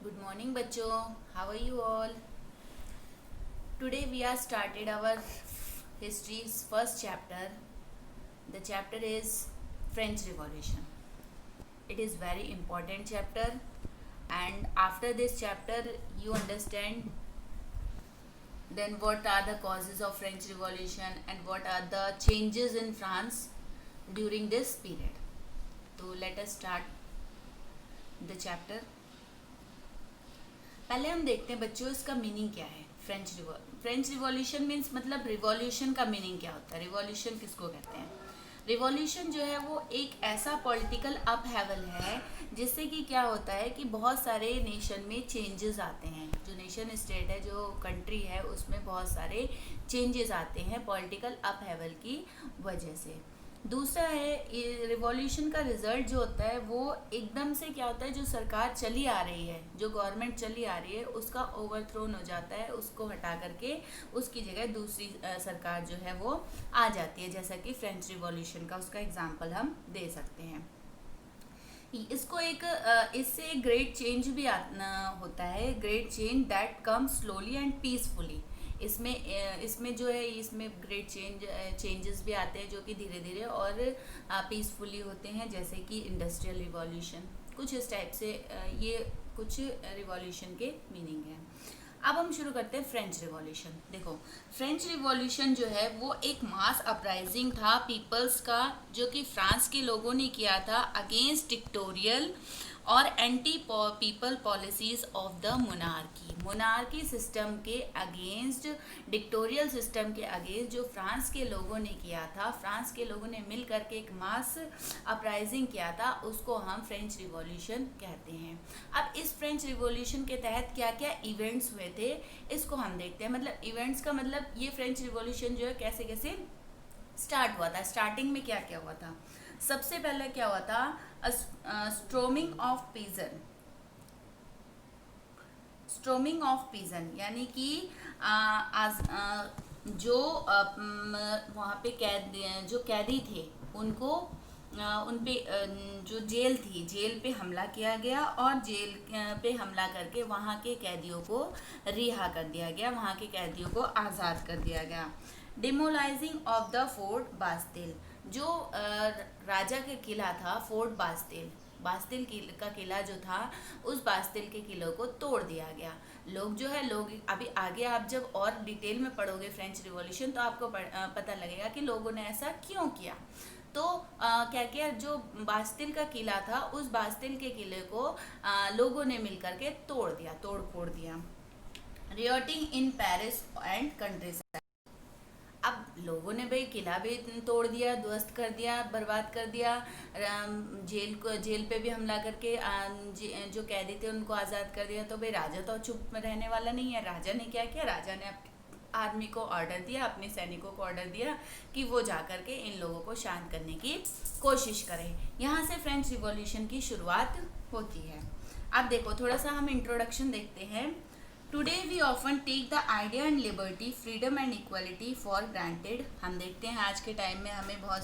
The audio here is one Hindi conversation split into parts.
Good morning, बच्चों. How are you all? Today we are started our history's first chapter. The chapter is French Revolution. It is very important chapter, and after this chapter you understand then what are the causes of French Revolution and what are the changes in France during this period. So let us start the chapter. पहले हम देखते हैं बच्चों इसका मीनिंग क्या है. फ्रेंच रिवॉल्यूशन मीन्स मतलब रिवॉल्यूशन का मीनिंग क्या होता है. रिवॉल्यूशन किसको कहते हैं. रिवॉल्यूशन जो है वो एक ऐसा पॉलिटिकल अपहेवल है जिससे कि क्या होता है कि बहुत सारे नेशन में चेंजेस आते हैं. जो नेशन स्टेट है, जो कंट्री है, उसमें बहुत सारे चेंजेस आते हैं पॉलिटिकल अपहेवल की वजह से. दूसरा है रिवॉल्यूशन का रिजल्ट जो होता है वो एकदम से क्या होता है, जो सरकार चली आ रही है, जो गवर्नमेंट चली आ रही है, उसका ओवरथ्रोन हो जाता है. उसको हटा करके उसकी जगह दूसरी सरकार जो है वो आ जाती है. जैसा कि फ्रेंच रिवॉल्यूशन का उसका एग्जांपल हम दे सकते हैं. इसको इससे एक ग्रेट चेंज भी होता है. Great change that comes slowly and peacefully. इसमें जो है इसमें ग्रेट चेंजेस भी आते हैं जो कि धीरे धीरे और पीसफुली होते हैं. जैसे कि इंडस्ट्रियल रिवॉल्यूशन, कुछ इस टाइप से ये कुछ रिवॉल्यूशन के मीनिंग है. अब हम शुरू करते हैं फ्रेंच रिवॉल्यूशन. देखो, फ्रेंच रिवॉल्यूशन जो है वो एक मास अपराइजिंग था पीपल्स का, जो कि फ्रांस के लोगों ने किया था अगेंस्ट डिक्टोरियल और anti people policies of the monarchy system के अगेंस्ट, डिक्टोरियल सिस्टम के अगेंस्ट जो फ्रांस के लोगों ने किया था. फ्रांस के लोगों ने मिल करके एक मास अपराइजिंग किया था, उसको हम फ्रेंच रिवॉल्यूशन कहते हैं. अब इस फ्रेंच रिवॉल्यूशन के तहत क्या क्या इवेंट्स हुए थे इसको हम देखते हैं. मतलब इवेंट्स का मतलब ये फ्रेंच रिवॉल्यूशन जो है कैसे कैसे स्टार्ट हुआ था. स्टार्टिंग में क्या क्या हुआ था. सबसे पहले क्या हुआ था, स्ट्रोमिंग ऑफ पीजन यानी कि जो वहाँ पे जो कैदी थे उनको उन पे जो जेल थी, जेल पे हमला किया गया और जेल पे हमला करके वहाँ के कैदियों को रिहा कर दिया गया, वहाँ के कैदियों को आज़ाद कर दिया गया. डिमोलाइजिंग ऑफ द फोर्ट बास्तिल, जो राजा का किला था फोर्ट बास्तिल का किला जो था, उस बास्तिल के किलों को तोड़ दिया गया. लोग अभी आगे आप जब और डिटेल में पढ़ोगे फ्रेंच रिवॉल्यूशन तो आपको पता लगेगा कि लोगों ने ऐसा क्यों किया. तो क्या किया, जो बास्तिल का किला था उस बास्तिल के किले को लोगों ने मिलकर के तोड़ फोड़ दिया. रियोटिंग इन पेरिस एंड कंट्रीज. अब लोगों ने भाई किला भी तोड़ दिया, ध्वस्त कर दिया, बर्बाद कर दिया. जेल पे भी हमला करके जो कैदी थे उनको आज़ाद कर दिया. तो भाई राजा तो चुप रहने वाला नहीं है. राजा ने क्या किया, राजा ने आर्मी को ऑर्डर दिया, अपने सैनिकों को ऑर्डर दिया कि वो जा करके इन लोगों को शांत करने की कोशिश करें. यहाँ से फ्रेंच रिवॉल्यूशन की शुरुआत होती है. अब देखो, थोड़ा सा हम इंट्रोडक्शन देखते हैं. Today we often take the idea and liberty, freedom and equality for granted. हम देखते हैं आज के टाइम में हमें बहुत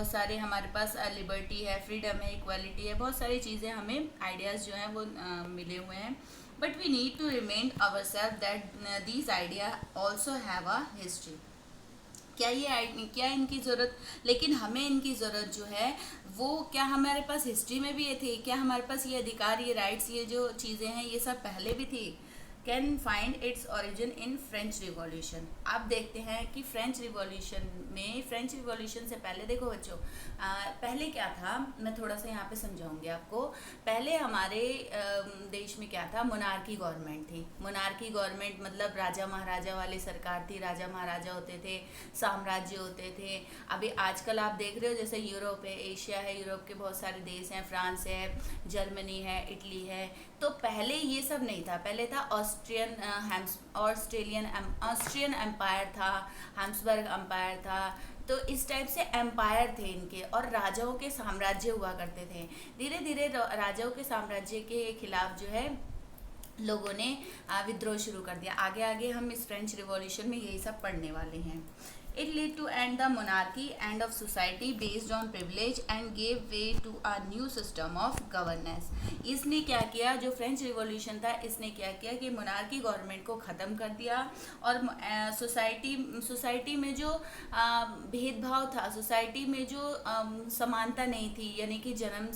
सारे हमारे पास लिबर्टी है, फ्रीडम है, इक्वलिटी है, बहुत सारी चीज़ें हमें आइडियाज़ जो हैं वो मिले हुए हैं. But we need to remind our self that these idea also have a history. क्या इनकी ज़रूरत, लेकिन हमें इनकी ज़रूरत जो है वो क्या हमारे पास हिस्ट्री में भी ये थी. क्या हमारे पास ये अधिकार, ये राइट्स, ये जो चीज़ें हैं ये सब पहले भी थी. Can find its origin in French revolution. अब देखते हैं कि फ्रेंच रिवॉल्यूशन से पहले देखो बच्चों, पहले क्या था, मैं थोड़ा सा यहाँ पे समझाऊंगी आपको. पहले हमारे देश में क्या था, मोनार्की गवर्नमेंट थी. मोनार्की गवर्नमेंट मतलब राजा महाराजा वाली सरकार थी. राजा महाराजा होते थे, साम्राज्य होते थे. अभी आजकल आप देख रहे हो जैसे यूरोप है, एशिया है, यूरोप के बहुत सारे देश हैं, फ्रांस है, जर्मनी है, इटली है. तो पहले ये सब नहीं था. पहले था ऑस्ट्रियन एम्पायर था, हैम्सबर्ग एम्पायर था. तो इस टाइप से एम्पायर थे इनके, और राजाओं के साम्राज्य हुआ करते थे. धीरे धीरे राजाओं के साम्राज्य के खिलाफ जो है लोगों ने विद्रोह शुरू कर दिया. आगे आगे हम इस फ्रेंच रिवॉल्यूशन में यही सब पढ़ने वाले हैं. It led to end the monarchy, end of society based on privilege and gave way to a new system of governance. इसने क्या किया, जो फ्रेंच रिवॉल्यूशन था इसने क्या किया कि मोनार्की गवर्नमेंट को ख़त्म कर दिया और सोसाइटी में जो भेदभाव था, सोसाइटी में जो समानता नहीं थी, यानी कि जन्म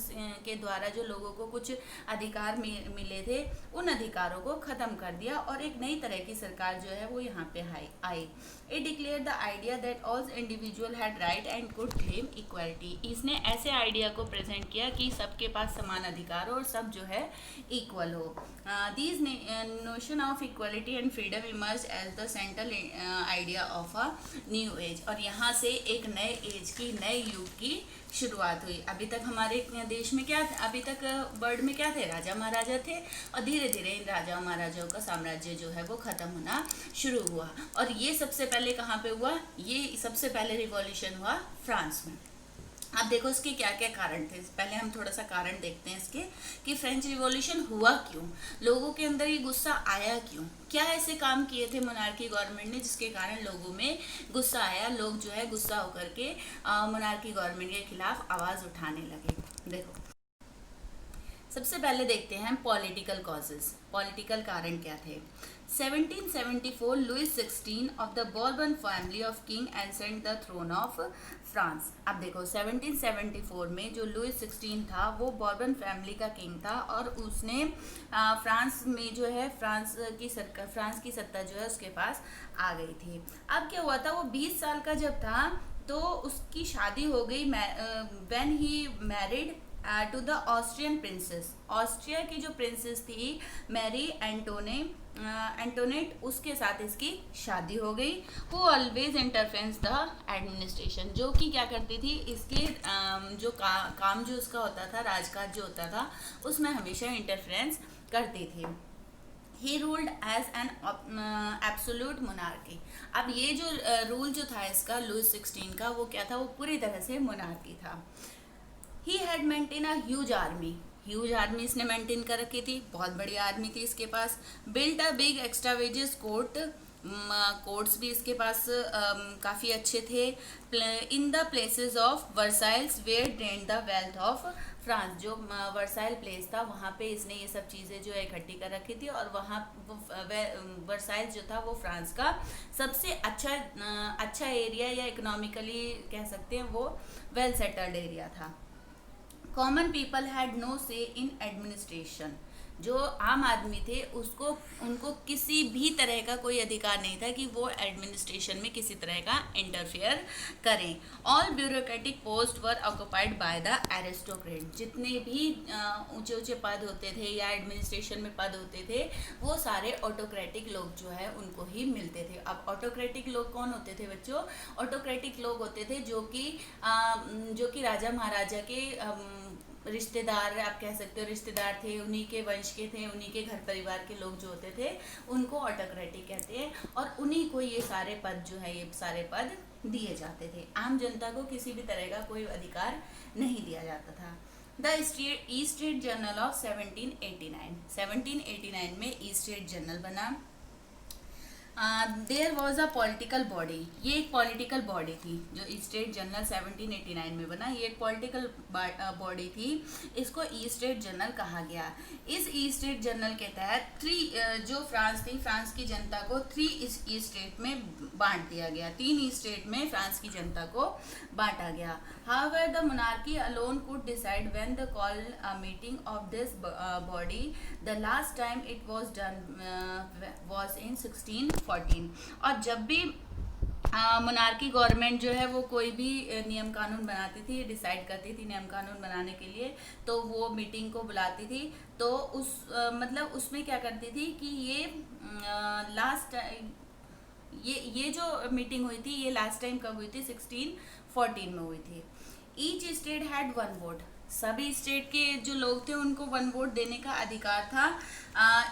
के द्वारा जो लोगों को कुछ अधिकार मिले थे, उन अधिकारों को ख़त्म कर दिया और एक नई तरह की सरकार जो है वो यहाँ पे आई. It declared the idea that all individual had right and could claim equality. इसने ऐसे आइडिया को प्रेजेंट किया कि सबके पास समान अधिकार हो और सब जो है इक्वल हो. These notion of equality and freedom emerged as the central idea of a new age. और यहाँ से एक नए एज की, नए युग की शुरुआत हुई. अभी तक हमारे देश में क्या, अभी तक वर्ल्ड में क्या थे, राजा महाराजा थे और धीरे धीरे इन राजा महाराजाओं का साम्राज्य जो है वो ख़त्म होना शुरू हुआ. और ये सबसे पहले कहाँ पे हुआ, ये सबसे पहले रिवॉल्यूशन हुआ फ्रांस में. आप देखो इसके क्या क्या कारण थे. पहले हम थोड़ा सा कारण देखते हैं इसके कि फ्रेंच रिवॉल्यूशन हुआ क्यों, लोगों के अंदर ये गुस्सा आया क्यों, क्या ऐसे काम किए थे मोनार्की गवर्नमेंट ने जिसके कारण लोगों में गुस्सा आया, लोग जो है गुस्सा होकर के मोनार्की गवर्नमेंट के खिलाफ आवाज़ उठाने लगे. देखो सबसे पहले देखते हैं पॉलिटिकल कॉजेज, पॉलिटिकल कारण क्या थे. 1774 Louis 16 of the Bourbon family of king ascend the throne of France. अब देखो 1774 में जो लुइस 16 था वो बॉर्बन फैमिली का किंग था और उसने फ्रांस में जो है फ्रांस की सत्ता जो है उसके पास आ गई थी. अब क्या हुआ था, वो 20 साल का जब था तो उसकी शादी हो गई when he married to the Austrian princess. Austria की जो प्रिंसेस थी मैरी एंटोनेट, उसके साथ इसकी शादी हो गई. Who always interference the administration, जो कि क्या करती थी, इसके जो काम जो उसका होता था, राजकाज जो होता था उसमें हमेशा इंटरफेरेंस करती थी. He ruled as an absolute monarchy. अब ये जो रूल जो था इसका लुइस 16 का, वो क्या था, वो पूरी तरह से मोनार्की था. He had maintain a huge army इसने मेंटेन कर रखी थी, बहुत बड़ी आर्मी थी इसके पास. Built a big extravagant courts भी इसके पास काफ़ी अच्छे थे. In the palaces of Versailles where drain the wealth of France. जो वर्साइल प्लेस था वहाँ पे इसने ये सब चीज़ें जो है इकट्ठी कर रखी थी और वहाँ वर्साइल जो था वो फ्रांस का सबसे अच्छा एरिया या इकोनॉमिकली कह सकते हैं वो वेल सेटल्ड एरिया था. कॉमन पीपल हैड नो से इन एडमिनिस्ट्रेशन. जो आम आदमी थे उनको किसी भी तरह का कोई अधिकार नहीं था कि वो एडमिनिस्ट्रेशन में किसी तरह का इंटरफेयर करें. All bureaucratic post were occupied by the aristocrat. जितने भी ऊंचे ऊंचे पद होते थे या एडमिनिस्ट्रेशन में पद होते थे वो सारे ऑटोक्रेटिक लोग जो है उनको ही मिलते थे. अब ऑटोक्रेटिक लोग कौन होते थे बच्चों, ऑटोक्रेटिक लोग होते थे जो कि राजा महाराजा के रिश्तेदार, आप कह सकते हो रिश्तेदार थे, उन्हीं के वंश के थे, उन्हीं के घर परिवार के लोग जो होते थे उनको ऑटोक्रेटिक कहते हैं. और उन्हीं को ये सारे पद जो है, ये सारे पद दिए जाते थे. आम जनता को किसी भी तरह का कोई अधिकार नहीं दिया जाता था. The estates general of 1789 में ईस्ट स्टेट जर्नल बना. There was a political body. ये एक पॉलिटिकल बॉडी थी जो स्टेट जनरल 1789 में बना. ये एक पॉलिटिकल बॉडी थी, इसको ईस्ट स्टेट जनरल कहा गया. इस ईस्ट स्टेट जनरल के तहत जो फ्रांस थी, फ्रांस की जनता को 3 ईस्ट स्टेट में बांट दिया गया. 3 ईस्ट स्टेट में फ्रांस की जनता को बांटा गया. However, the monarchy alone could decide when the call a meeting of this body. The last time it was done was in 1614. और जब भी मोनार्की गवर्नमेंट जो है वो कोई भी नियम कानून बनाती थी, डिसाइड करती थी नियम कानून बनाने के लिए, तो वो मीटिंग को बुलाती थी. तो मतलब उसमें क्या करती थी कि ये जो मीटिंग हुई थी ये लास्ट टाइम कब हुई थी, 1614 में हुई थी. Each state had 1 vote. सभी स्टेट के जो लोग थे उनको 1 वोट देने का अधिकार था,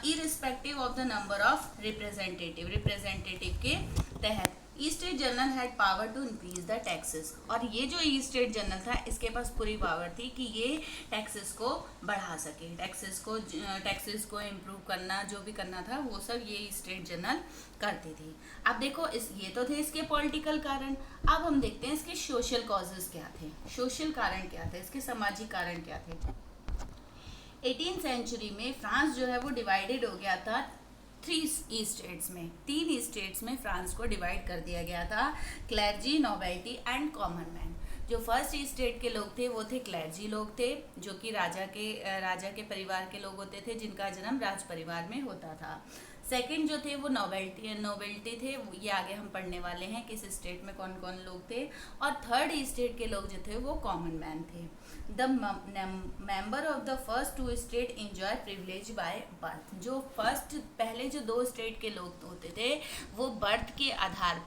irrespective of the number of representative के तहत. Estates general had power to increase the taxes, और ये जो ईस्ट स्टेट जनरल था इसके पास पूरी पावर थी कि ये टैक्सेस को बढ़ा सके, टैक्सेस को इम्प्रूव करना, जो भी करना था वो सब ये ईस्ट स्टेट जनरल करते थे। अब देखो ये तो थे इसके पॉलिटिकल कारण। अब हम देखते हैं इसके सोशल कॉजेज क्या थे, सोशल कारण क्या थे, इसके सामाजिक कारण क्या थे। 18th सेंचुरी में फ्रांस जो है वो डिवाइडेड हो गया था 3 स्टेट्स में, 3 स्टेट्स में फ्रांस को डिवाइड कर दिया गया था, clergy, nobility and common man. जो फर्स्ट स्टेट के लोग थे वो थे क्लर्जी लोग थे, जो कि राजा के परिवार के लोग होते थे, जिनका जन्म राज परिवार में होता था। सेकंड जो थे वो नोबेलिटी थे, ये आगे हम पढ़ने वाले हैं किस स्टेट में कौन कौन लोग थे। और थर्ड स्टेट के लोग जो थे वो कॉमन मैन थे। The member of the first 2 state enjoy privilege by birth. जो पहले जो 2 स्टेट के लोग होते थे वो बर्थ के आधार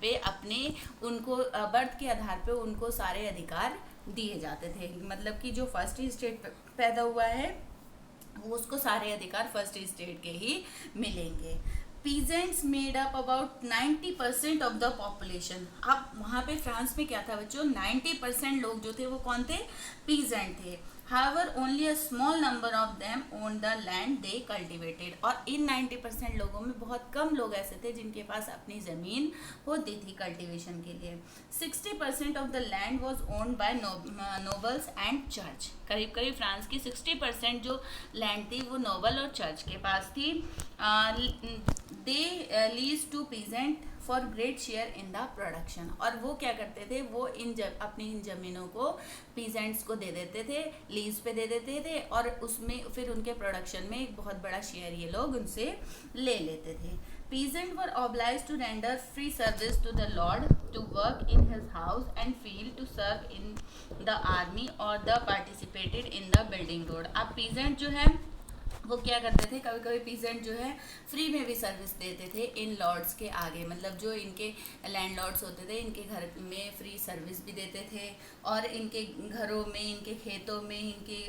पे उनको सारे अधिकार दिए जाते थे। मतलब कि जो फर्स्ट स्टेट पैदा हुआ है वो उसको सारे अधिकार फर्स्ट स्टेट के ही मिलेंगे। Peasants made up about 90% of the population. अब वहाँ पे फ्रांस में क्या था बच्चों, 90% लोग जो थे वो कौन थे, पीजेंट थे। However, only a small number of them owned the land they cultivated। और इन 90% लोगों में बहुत कम लोग ऐसे थे जिनके पास अपनी ज़मीन होती थी कल्टीवेशन के लिए। 60% of the land was owned by nobles and church. करीब करीब फ्रांस की 60% जो लैंड थी वो नोबल और चर्च के पास थी। They lease to peasant for great share in the production. और वो क्या करते थे, वो अपनी इन जमीनों को पीजेंट्स को दे देते थे, लीज पे दे देते थे, और उसमें फिर उनके प्रोडक्शन में एक बहुत बड़ा शेयर ये लोग उनसे ले लेते थे। Peasants were obliged to render free service to the lord, to work in his house and field, to serve in the army or the participated in the building road। अब पीजेंट जो है वो क्या करते थे, कभी कभी पीजेंट जो है फ्री में भी सर्विस देते थे इन लॉर्ड्स के आगे। मतलब जो इनके लैंड लॉर्ड्स होते थे इनके घर में फ्री सर्विस भी देते थे, और इनके घरों में, इनके खेतों में, इनके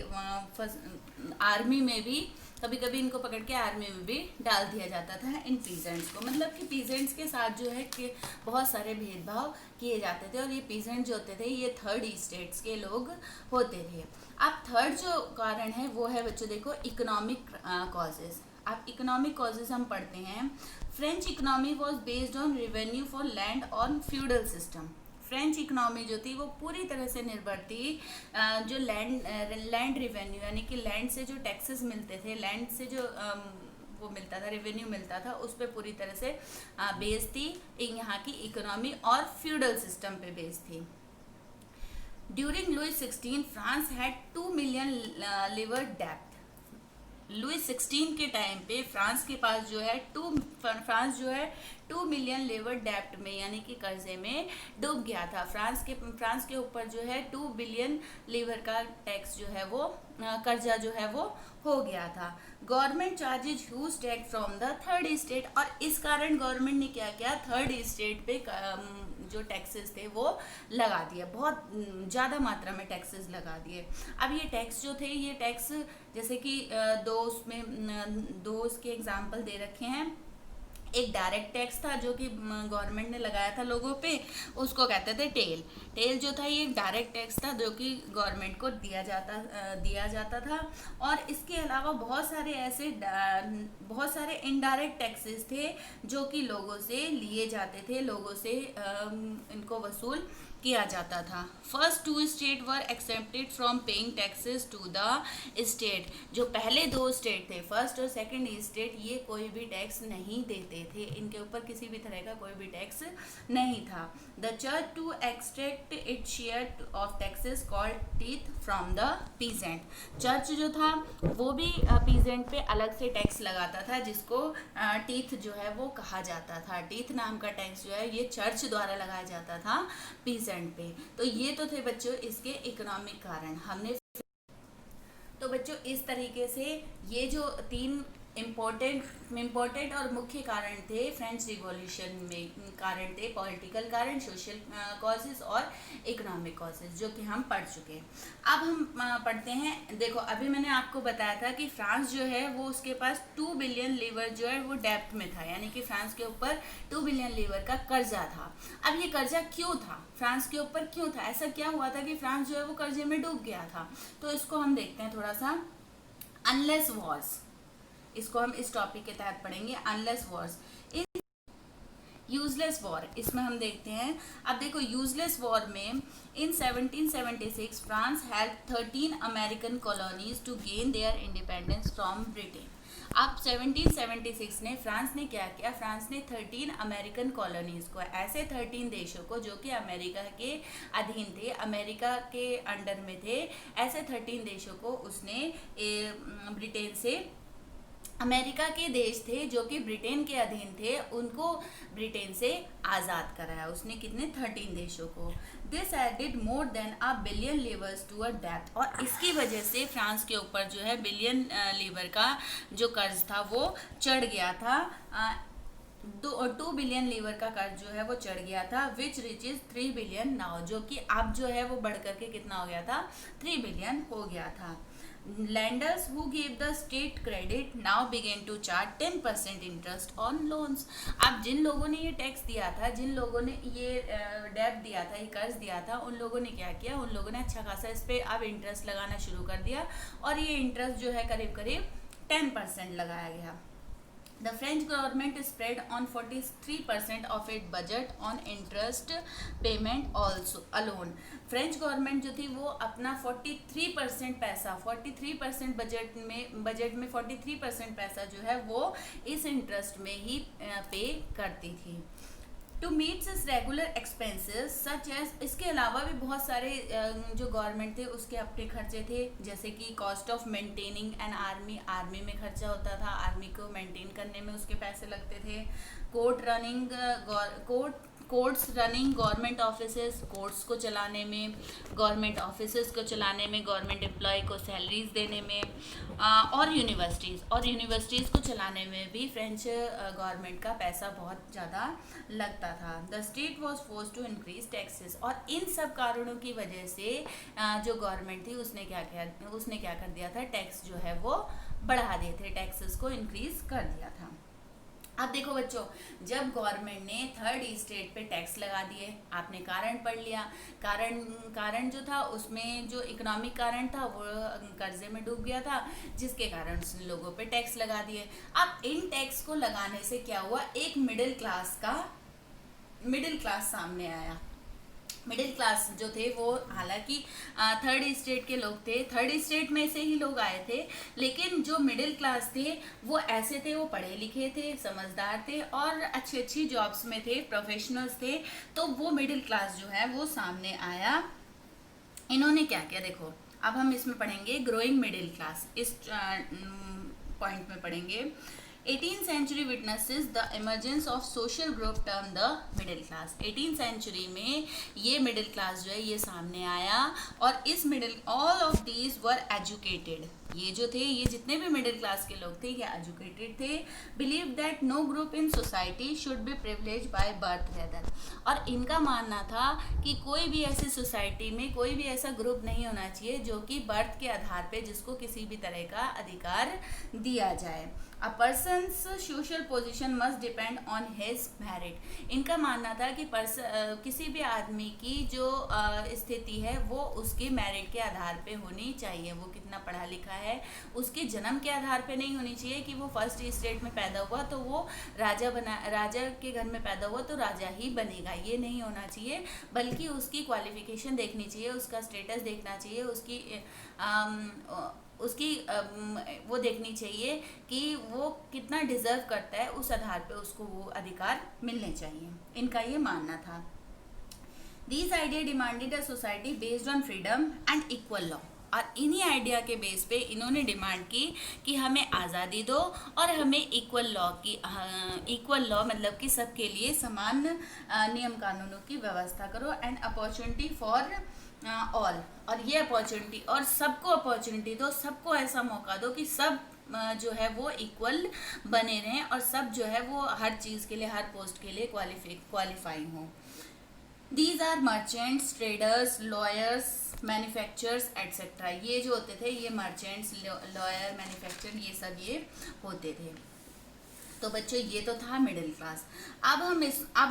आर्मी में भी कभी कभी इनको पकड़ के आर्मी में भी डाल दिया जाता था इन पीजेंट्स को। मतलब कि पीजेंट्स के साथ जो है कि बहुत सारे भेदभाव किए जाते थे, और ये पीजेंट जो होते थे ये थर्ड स्टेट्स के लोग होते थे। अब थर्ड जो कारण है वो है बच्चों देखो इकोनॉमिक कॉजेज। अब इकोनॉमिक कॉजेज हम पढ़ते हैं। French economy was based on revenue for land on feudal system. French economy जो थी वो पूरी तरह से निर्भर थी जो लैंड रेवेन्यू, यानी कि लैंड से जो टैक्सेस मिलते थे, लैंड से जो वो मिलता था, रेवेन्यू मिलता था, उस पर पूरी तरह से बेस्ड थी यहाँ की इकोनॉमी, और फ्यूडल सिस्टम पे बेस्ड थी। During Louis 16 France had 2 million livres डेप्ट। लुइस 16 के टाइम पे फ्रांस के पास जो है 2 मिलियन लिवर डेप्ट में, यानी कि कर्जे में डूब गया था। फ्रांस के ऊपर जो है 2 बिलियन लीवर का टैक्स जो है वो कर्जा जो है वो हो गया था। Government charges huge tax from the third state, और इस कारण गवर्नमेंट ने क्या किया, थर्ड स्टेट पे जो टैक्सेस थे वो लगा दिए, बहुत ज़्यादा मात्रा में टैक्सेस लगा दिए। अब ये टैक्स जो थे, ये टैक्स जैसे कि दो उसके एग्जाम्पल दे रखे हैं। एक डायरेक्ट टैक्स था जो कि गवर्नमेंट ने लगाया था लोगों पे, उसको कहते थे टेल जो था ये एक डायरेक्ट टैक्स था जो कि गवर्नमेंट को दिया जाता था। और इसके अलावा बहुत सारे इनडायरेक्ट टैक्सेस थे जो कि लोगों से लिए जाते थे, लोगों से इनको वसूल किया जाता था। First 2 state were excepted from paying taxes to the state. जो पहले 2 स्टेट थे, फर्स्ट और सेकंड स्टेट, ये कोई भी टैक्स नहीं देते थे, इनके ऊपर किसी भी तरह का कोई भी टैक्स नहीं था। The church to extract it share of taxes called tithe from the peasant. Church जो था वो भी पीजेंट पे अलग से टैक्स लगाता था, जिसको टीथ जो है वो कहा जाता था। टीथ नाम का टैक्स जो है ये चर्च द्वारा लगाया जाता था पीजेंट पे। तो ये तो थे बच्चों इसके इकोनॉमिक कारण। हमने तो बच्चों इस तरीके से ये जो 3 इम्पोर्टेंट और मुख्य कारण थे फ्रेंच रिवॉल्यूशन में, कारण थे पॉलिटिकल कारण, सोशल कॉजेज और इकोनॉमिक कॉजेज, जो कि हम पढ़ चुके हैं। अब हम पढ़ते हैं। देखो अभी मैंने आपको बताया था कि फ्रांस जो है वो उसके पास 2 बिलियन लीवर जो है वो डेब्ट में था, यानी कि फ्रांस के ऊपर 2 बिलियन लीवर का कर्जा था। अब ये कर्जा क्यों था, फ्रांस के ऊपर क्यों था, ऐसा क्या हुआ था कि फ्रांस जो है वो कर्जे में डूब गया था? तो इसको हम देखते हैं थोड़ा सा। अनलेस वॉर्स, इसको हम इस टॉपिक के तहत पढ़ेंगे। अनलेस वॉर्स, यूजलेस वॉर, इसमें हम देखते हैं। अब देखो यूजलेस वॉर में in 1776 France help 13 American colonies to gain their independence from Britain. अब 1776 ने फ्रांस ने क्या किया, फ्रांस ने 13 अमेरिकन कॉलोनीज को, ऐसे 13 देशों को जो कि अमेरिका के अधीन थे, अमेरिका के अंडर में थे, ऐसे 13 देशों को उसने ब्रिटेन से, अमेरिका के देश थे जो कि ब्रिटेन के अधीन थे, उनको ब्रिटेन से आज़ाद कराया उसने। कितने? 13 देशों को। This added more than $1 billion livres to a डेब्ट, और इसकी वजह से फ्रांस के ऊपर जो है बिलियन लीवर का जो कर्ज था वो चढ़ गया था। 2 बिलियन लीवर का कर्ज जो है वो चढ़ गया था, विच रिचेज 3 बिलियन नाउ, जो कि अब जो है वो बढ़ करके कितना हो गया था? 3 बिलियन हो गया था। Lenders who gave the state credit now began to charge 10% interest on loans। अब जिन लोगों ने ये टैक्स दिया था, जिन लोगों ने ये डेब्ट दिया था, ये कर्ज दिया था, उन लोगों ने क्या किया, उन लोगों ने अच्छा खासा इस पर अब इंटरेस्ट लगाना शुरू कर दिया, और ये इंटरेस्ट जो है करीब करीब 10% लगाया गया। The French government spread on 43% of its budget on interest payment also alone। French government जो थी वो अपना 43% पैसा, 43% बजट में 43% पैसा जो है वो इस इंटरेस्ट में ही पे करती थी। टू मीट इस रेगुलर एक्सपेंसेस सच एज, इसके अलावा भी बहुत सारे जो गवर्नमेंट थे उसके अपने खर्चे थे, जैसे कि cost of maintaining an army, army में खर्चा होता था, आर्मी को मेंटेन करने में उसके पैसे लगते थे। Courts running government offices, courts को चलाने में, गवर्नमेंट ऑफिसेस को चलाने में, गवर्नमेंट एम्प्लॉय को सैलरीज देने में, और यूनिवर्सिटीज़ को चलाने में भी फ्रेंच गवर्नमेंट का पैसा बहुत ज़्यादा लगता था। The state was force to increase taxes, और इन सब कारणों की वजह से जो गवर्नमेंट थी उसने क्या कर दिया था, टैक्स जो है वो बढ़ा दिए थे, टैक्सेस को इंक्रीज कर दिया था। अब देखो बच्चों, जब गवर्नमेंट ने थर्ड स्टेट पे टैक्स लगा दिए, आपने कारण पढ़ लिया, कारण जो था उसमें जो इकोनॉमिक कारण था वो कर्जे में डूब गया था, जिसके कारण लोगों पे टैक्स लगा दिए। अब इन टैक्स को लगाने से क्या हुआ, एक मिडिल क्लास सामने आया। मिडिल क्लास जो थे वो, हालांकि थर्ड स्टेट के लोग थे, थर्ड स्टेट में से ही लोग आए थे, लेकिन जो मिडिल क्लास थे वो ऐसे थे, वो पढ़े लिखे थे, समझदार थे, और अच्छी जॉब्स में थे, प्रोफेशनल्स थे। तो वो मिडिल क्लास जो है वो सामने आया। इन्होंने क्या किया, देखो अब हम इसमें पढ़ेंगे ग्रोइंग मिडिल क्लास, इस पॉइंट में पढ़ेंगे। 18th century witnesses the emergence of social group termed the middle class। 18th century में ये मिडिल क्लास जो है ये सामने आया, और इस all of these were educated, ये जो थे, ये जितने भी मिडिल क्लास के लोग थे ये एजुकेटेड थे। Believe that no group in society should be privilege by birth rather, और इनका मानना था कि कोई भी ऐसी सोसाइटी में कोई भी ऐसा ग्रुप नहीं होना चाहिए जो कि बर्थ के आधार पे जिसको किसी भी तरह का अधिकार दिया जाए। A person's social position must depend on his merit. इनका मानना था कि किसी भी आदमी की जो स्थिति है वो उसके मेरिट के आधार पे होनी चाहिए, वो कितना पढ़ा लिखा है, उसके जन्म के आधार पे नहीं होनी चाहिए कि वो फर्स्ट स्टेट में पैदा हुआ तो वो राजा के घर में पैदा हुआ तो राजा ही बनेगा, ये नहीं होना चाहिए, बल्कि उसकी क्वालिफिकेशन देखनी चाहिए, उसका स्टेटस देखना चाहिए, उसकी वो देखनी चाहिए कि वो कितना डिजर्व करता है, उस आधार पे उसको वो अधिकार मिलने चाहिए, इनका ये मानना था। These idea demanded a society based on freedom and equal law, और इन्हीं आइडिया के बेस पे इन्होंने डिमांड की कि हमें आज़ादी दो और हमें इक्वल लॉ मतलब कि सबके लिए समान नियम कानूनों की व्यवस्था करो, एंड अपॉर्चुनिटी फॉर ऑल, और ये अपॉर्चुनिटी और सबको अपॉर्चुनिटी दो, सबको ऐसा मौका दो कि सब जो है वो इक्वल बने रहें और सब जो है वो हर चीज़ के लिए, हर पोस्ट के लिए क्वालिफाइंग हो। These are merchants, traders, lawyers, manufacturers etcetera. ये जो होते थे ये मर्चेंट्स, लॉयर, मैन्युफैक्चर, ये सब ये होते थे। तो बच्चों ये तो था मिडिल क्लास। अब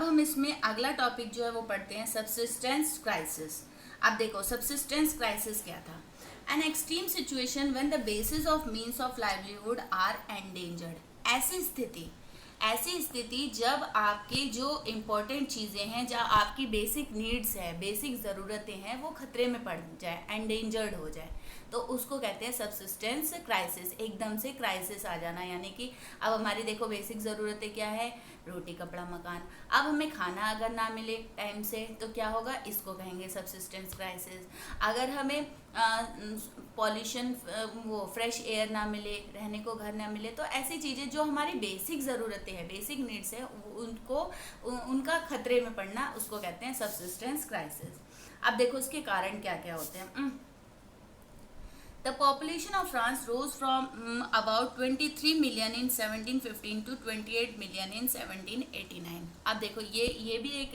हम इसमें अगला टॉपिक जो है वो पढ़ते हैं, सबसिस्टेंस क्राइसिस। अब देखो सबसिस्टेंस क्राइसिस क्या था। An extreme situation when the basis of means of livelihood are endangered. ऐसी स्थिति जब आपके जो इम्पोर्टेंट चीज़ें हैं, जहाँ आपकी बेसिक नीड्स है, बेसिक ज़रूरतें हैं, वो खतरे में पड़ जाए, एंडेंजर्ड हो जाए, तो उसको कहते हैं सबसिस्टेंस क्राइसिस। एकदम से क्राइसिस आ जाना, यानी कि अब हमारी देखो बेसिक ज़रूरतें क्या है, रोटी कपड़ा मकान। अब हमें खाना अगर ना मिले टाइम से तो क्या होगा, इसको कहेंगे सबसिस्टेंस क्राइसिस। अगर हमें पॉल्यूशन, वो फ्रेश एयर ना मिले, रहने को घर ना मिले, तो ऐसी चीज़ें जो हमारी बेसिक ज़रूरतें हैं, बेसिक नीड्स है, उनका खतरे में पड़ना, उसको कहते हैं सबसिस्टेंस क्राइसिस। अब देखो इसके कारण क्या क्या होते हैं। The population of France rose from about 23 million in 1715 to 28 million in 1789। अब देखो ये भी एक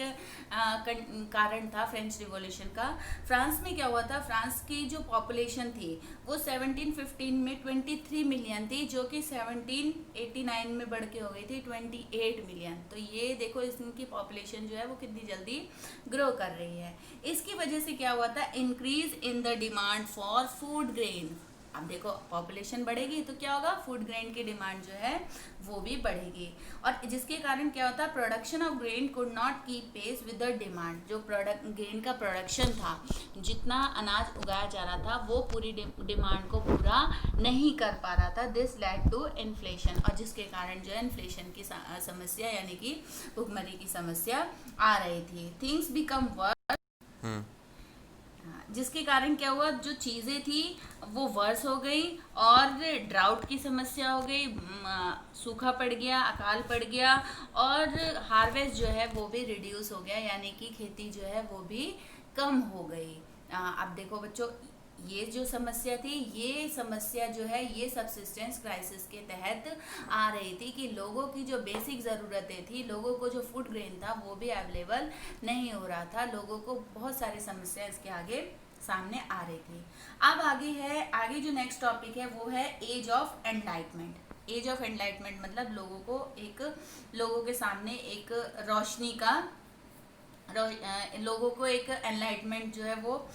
कारण था फ्रेंच रिवॉल्यूशन का। फ्रांस में क्या हुआ था, फ्रांस की जो पॉपुलेशन थी वो 1715 में 23 मिलियन थी, जो कि 1789 में बढ़ के हो गई थी 28 मिलियन। तो ये देखो इनकी पॉपुलेशन जो है वो कितनी जल्दी ग्रो कर रही है। इसकी वजह से क्या हुआ था, increase in the demand for food grain. अब देखो पॉपुलेशन बढ़ेगी तो क्या होगा, फूड ग्रेन की डिमांड जो है वो भी बढ़ेगी, और जिसके कारण क्या होता है, production of grain could not keep pace with the demand. जो ग्रेन का प्रोडक्शन था, जितना अनाज उगाया जा रहा था, वो पूरी डिमांड को पूरा नहीं कर पा रहा था। दिस लेड टू इन्फ्लेशन, और जिसके कारण जो है इन्फ्लेशन की समस्या, यानी कि भुखमरी की समस्या आ रही थी। थिंग्स बिकम वर्स, जिसके कारण क्या हुआ, जो चीज़ें थी वो वर्स हो गई, और ड्राउट की समस्या हो गई, सूखा पड़ गया, अकाल पड़ गया, और हार्वेस्ट जो है वो भी रिड्यूस हो गया, यानी कि खेती जो है वो भी कम हो गई। अब देखो बच्चों, ये जो समस्या थी, ये समस्या जो है ये सबसिस्टेंस क्राइसिस के तहत आ रही थी, कि लोगों की जो बेसिक ज़रूरतें थी, लोगों को जो फूड ग्रेन था वो भी अवेलेबल नहीं हो रहा था, लोगों को बहुत सारी समस्या इसके आगे सामने आ रही थी। अब आगे जो नेक्स्ट टॉपिक है वो है age of enlightenment. Age of enlightenment मतलब लोगों के सामने एक रोशनी का, लोगों को एक एनलाइटमेंट जो है वो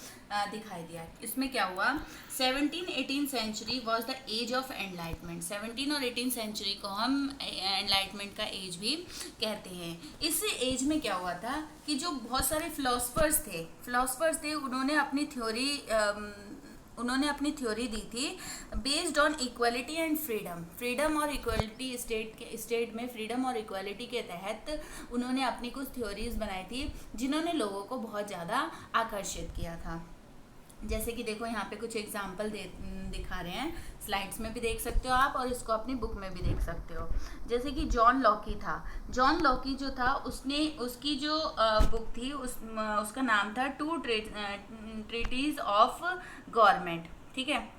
दिखाई दिया। इसमें क्या हुआ, 17-18 century was the age of enlightenment. 17 और 18 सेंचुरी को हम एनलाइटमेंट का एज भी कहते हैं। इस एज में क्या हुआ था कि जो बहुत सारे फिलोसफर्स थे, उन्होंने अपनी थ्योरी दी थी based on equality and freedom और इक्वलिटी, स्टेट में फ्रीडम और इक्वलिटी के तहत उन्होंने अपनी कुछ थ्योरीज बनाई थी, जिन्होंने लोगों को बहुत ज़्यादा आकर्षित किया था। जैसे कि देखो यहाँ पे कुछ एग्जाम्पल दिखा रहे हैं, स्लाइड्स में भी देख सकते हो आप, और इसको अपनी बुक में भी देख सकते हो। जैसे कि जॉन लॉकी था। जॉन लॉकी जो था, उसकी जो बुक थी उसका नाम था टू ट्रीटीज ऑफ गवर्नमेंट। ठीक है,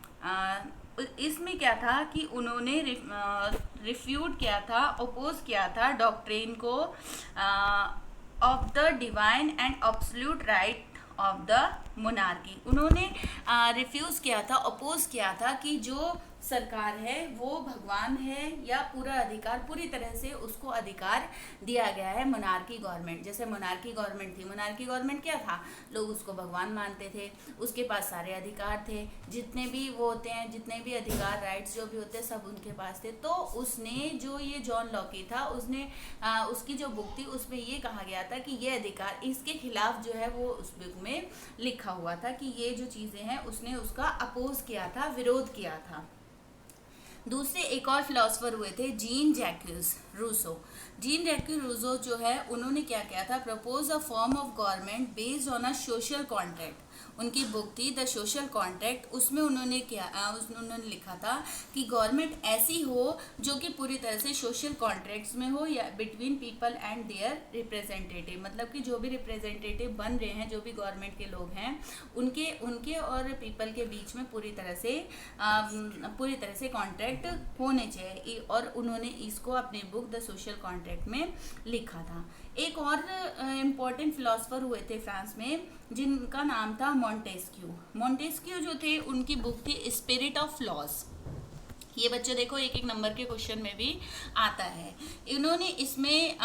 इसमें क्या था कि उन्होंने रिफ्यूट किया था, अपोज किया था डॉक्ट्रिन को of the divine and absolute right of the monarchy. उन्होंने रिफ्यूज़ किया था, अपोज किया था कि जो सरकार है वो भगवान है, या पूरा अधिकार, पूरी तरह से उसको अधिकार दिया गया है मोनार्की गवर्नमेंट। जैसे मोनार्की गवर्नमेंट थी, मोनार्की गवर्नमेंट क्या था, लोग उसको भगवान मानते थे, उसके पास सारे अधिकार थे, जितने भी वो होते हैं, जितने भी अधिकार, राइट्स जो भी होते हैं, सब उनके पास थे। तो उसने, जो ये जॉन लॉकी था, उसने उसकी जो बुक थी उसमें ये कहा गया था कि ये अधिकार, इसके खिलाफ जो है वो उस बुक में लिखा हुआ था कि ये जो चीज़ें हैं उसने उसका अपोज किया था, विरोध किया था। दूसरे एक और फिलोसफर हुए थे जीन जैक्यूज रूसो। जीन जैक्यूज रूसो जो है, उन्होंने क्या किया था, propose a form of government based on a social contract. उनकी बुक थी द सोशल कॉन्ट्रैक्ट, उसमें उन्होंने लिखा था कि गवर्नमेंट ऐसी हो जो कि पूरी तरह से सोशल कॉन्ट्रैक्ट्स में हो या between people and their representative, मतलब कि जो भी रिप्रेजेंटेटिव बन रहे हैं, जो भी गवर्नमेंट के लोग हैं, उनके उनके और पीपल के बीच में पूरी तरह से कॉन्ट्रैक्ट होने चाहिए। और उन्होंने इसको अपनी बुक द सोशल कॉन्ट्रैक्ट में लिखा था। एक और इम्पॉर्टेंट फिलोसफर हुए थे फ्रांस में, जिनका नाम था मॉन्टेस्क्यू। मॉन्टेस्क्यू जो थे, उनकी बुक थी स्पिरिट ऑफ लॉज। ये बच्चों देखो एक एक नंबर के क्वेश्चन में भी आता है। इन्होंने इसमें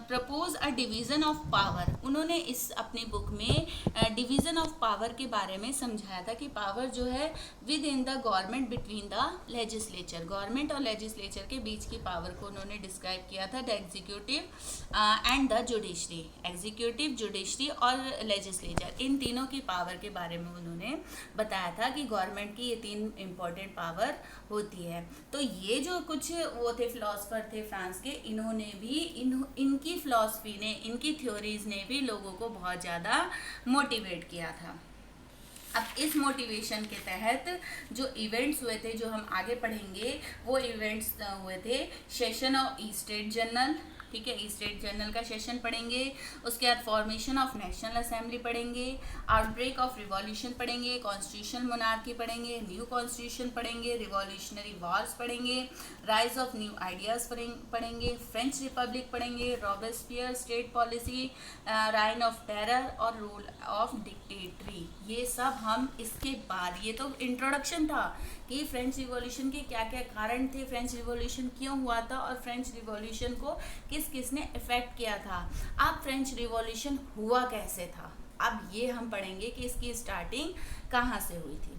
propose a division of power, उन्होंने इस अपनी बुक में डिवीज़न ऑफ पावर के बारे में समझाया था कि पावर जो है with in the government between the legislature, government और लेजिस्लेचर के बीच की पावर को उन्होंने डिस्क्राइब किया था। The executive and the judiciary, executive, judiciary और लेजिस्लेचर, इन तीनों की पावर के बारे में उन्होंने बताया था कि गवर्नमेंट की ये 3 इम्पॉर्टेंट पावर होती है। तो ये जो कुछ वो थे फिलोसफर थे फ्रांस के, इन्होंने भी इनकी फिलॉसफी ने, इनकी थ्योरीज ने भी लोगों को बहुत ज़्यादा मोटिवेट किया था। अब इस मोटिवेशन के तहत जो इवेंट्स हुए थे, जो हम आगे पढ़ेंगे, वो इवेंट्स हुए थे सेशन ऑफ स्टेट जनरल, ठीक है, स्टेट जनरल का सेशन पढ़ेंगे। उसके बाद फॉर्मेशन ऑफ नेशनल असेंबली पढ़ेंगे, आउटब्रेक ऑफ रिवॉल्यूशन पढ़ेंगे, कॉन्स्टिट्यूशन मोनार्की पढ़ेंगे, न्यू कॉन्स्टिट्यूशन पढ़ेंगे, रिवॉल्यूशनरी वॉर्स पढ़ेंगे, राइज ऑफ न्यू आइडियाज़ पढ़ेंगे, फ्रेंच रिपब्लिक पढ़ेंगे, Robespierre, state policy, reign of terror और रूल ऑफ डिक्टेटरी। ये सब हम इसके बाद, ये तो इंट्रोडक्शन था कि फ्रेंच रिवॉल्यूशन के क्या क्या कारण थे, फ्रेंच रिवॉल्यूशन क्यों हुआ था और फ्रेंच रिवॉल्यूशन को किस किस ने इफेक्ट किया था। अब फ्रेंच रिवॉल्यूशन हुआ कैसे था, अब ये हम पढ़ेंगे कि इसकी स्टार्टिंग कहाँ से हुई थी।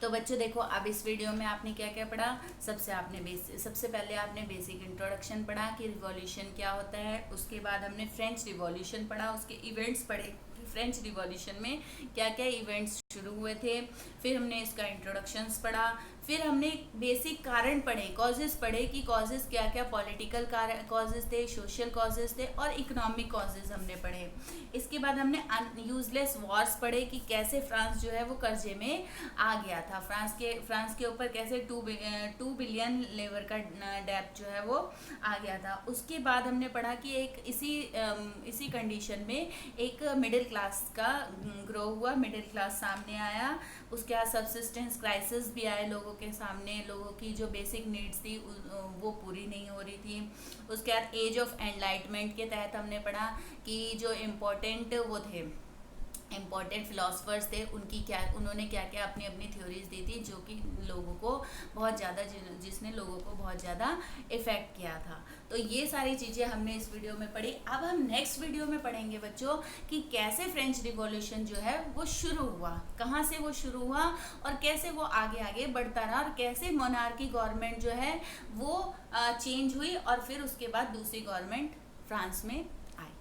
तो बच्चों देखो, अब इस वीडियो में आपने क्या क्या पढ़ा। सबसे पहले आपने बेसिक इंट्रोडक्शन पढ़ा कि रिवॉल्यूशन क्या होता है। उसके बाद हमने फ्रेंच रिवॉल्यूशन पढ़ा, उसके इवेंट्स पढ़े कि फ्रेंच रिवॉल्यूशन में क्या क्या इवेंट्स शुरू हुए थे। फिर हमने इसका इंट्रोडक्शंस पढ़ा। फिर हमने बेसिक कारण पढ़े, कॉजेस पढ़े कि कॉजेस क्या क्या पॉलिटिकल कॉजेस थे, सोशल कॉजेस थे और इकोनॉमिक कॉजेस हमने पढ़े। इसके बाद हमने यूजलेस वॉर्स पढ़े कि कैसे फ्रांस जो है वो कर्जे में आ गया था, फ्रांस के ऊपर कैसे 2 बिलियन लेबर का डेब्ट जो है वो आ गया था। उसके बाद हमने पढ़ा कि एक इसी कंडीशन में एक मिडिल क्लास का ग्रो हुआ, मिडिल क्लास सामने आया। उसके बाद सब्सिस्टेंस क्राइसिस भी आए लोगों के सामने, लोगों की जो बेसिक नीड्स थी वो पूरी नहीं हो रही थी। उसके बाद एज ऑफ एनलाइटमेंट के तहत हमने पढ़ा कि जो इम्पोर्टेंट वो थे, इम्पॉर्टेंट फिलोसफर्स थे, उन्होंने क्या क्या अपनी अपनी थ्योरीज दी थी जो कि लोगों को बहुत ज़्यादा, जिसने लोगों को बहुत ज़्यादा इफ़ेक्ट किया था। तो ये सारी चीज़ें हमने इस वीडियो में पढ़ी। अब हम नेक्स्ट वीडियो में पढ़ेंगे बच्चों कि कैसे फ्रेंच रिवॉल्यूशन जो है वो शुरू हुआ, कहाँ से वो शुरू हुआ और कैसे वो आगे आगे बढ़ता रहा और कैसे मोनार्की गवर्नमेंट जो है वो चेंज हुई और फिर उसके बाद दूसरी गवर्नमेंट फ्रांस में आई।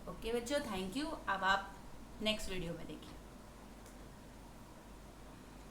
ओके बच्चों, थैंक यू। अब आप नेक्स्ट वीडियो में देखिए।